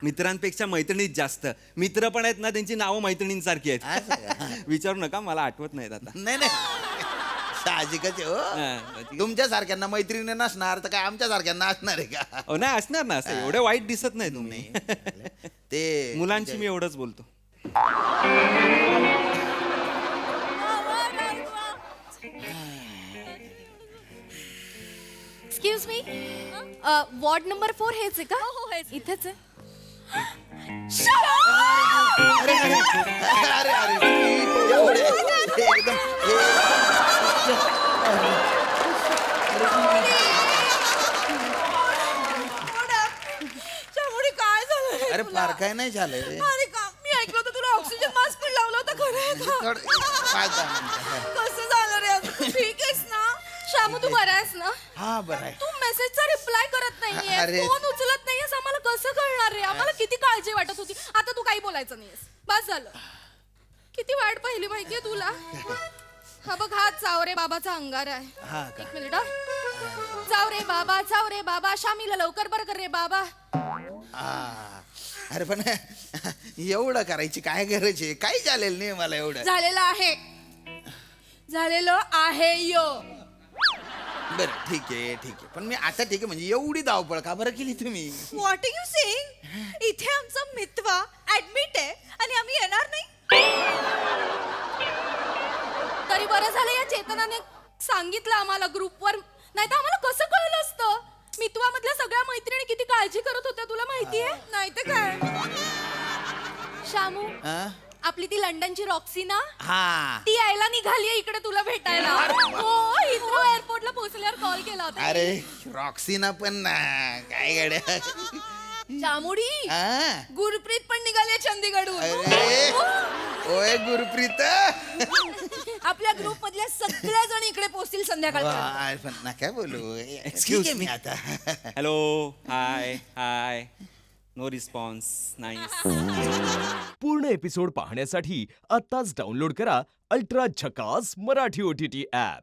मित्रांपेक्षा मैत्रिणीच जास्त. मित्र पण आहेत ना, त्यांची नावं मैत्रिणींसारखी आहेत. विचारू नका, मला आठवत नाहीत आता. नाही साहजिकच आहे हो. तुमच्या सारख्यांना मैत्रिणी नसणार तर काय आमच्या सारख्यांना असणार आहे का? हो नाही असणार ना, असं एवढे वाईट दिसत नाही तुम्ही. ते मुलांशी मी एवढंच बोलतो. एक्सक्यूज मी, वॉर्ड नंबर 4 हेच आहे का? हो हेच इथेच आहे. अरे अरे अरे एवढे एकदम काय झालं? अरे फार काय नाही झालंय रे. अरे का मी ऐकलं होतं तुला ऑक्सिजन मास्क पण लावला होता, खरं आहे का? काय झालं? कसं झालं रे? तू ठीक आहेस ना? शामू तू बरा आहेस ना? हा बरं आहे. तू मेसेजचा रिप्लाय करत नाहीये, अरे. फोन उचलत नाहीयेस. आम्हाला कसं कळणार रे? आम्हाला किती काळजी वाटत होती. आता तू काही बोलायचं नाहीयेस, बस झालं. किती वाट पाहिली माहितीये तुला. हा बघ, हा चावरे बाबाचा अंगार आहे. हा का? एक मिनिट हा. चावरे बाबा शामीला लवकर बरं कर रे बाबा. अरे पण एवढं करायची काय गरज आहे? काही झालेलं नाही मला एवढं. झालेलं आहे यो. बरं ठीक आहे पण मी आता ठीक आहे म्हणजे एवढी धावपळ का बरं केली तुम्ही? What are you saying? इथे आमचा मित्वा ऍडमिट आहे आणि आम्ही येणार नाही. तरी बरं झालं या चेतनाने सांगितलं आम्हाला ग्रुपवर, नाही तर आम्हाला कसं कळलं असतं. मित्वा मधल्या सगळ्या मैत्रिणी किती काळजी करत होत्या तुला माहितीये, नाही तर काय. शामू, आपली ती लंडनची रॉक्सी ना, हा ती यायला निघालीये इकडे तुला भेटायला. हो, हिथ्रो एअरपोर्टला पोहोचल्यावर कॉल केला होता. अरे रॉक्सीना पण ना काय गड्या. शामुडी, हा? गुरप्रीत पण निघाली चंदीगडहून. अरे ओय गुरप्रीत. आपल्या ग्रुप मधल्या सगळ्या जण इकडे पोहोचतील संध्याकाळी. पण नका बोलू. ठीक आहे मी आता. Hello, hi hi. No response. Nice. पूर्ण एपिसोड पाहण्यासाठी आत्ताच डाउनलोड करा अल्ट्रा झकास मराठी OTT ॲप.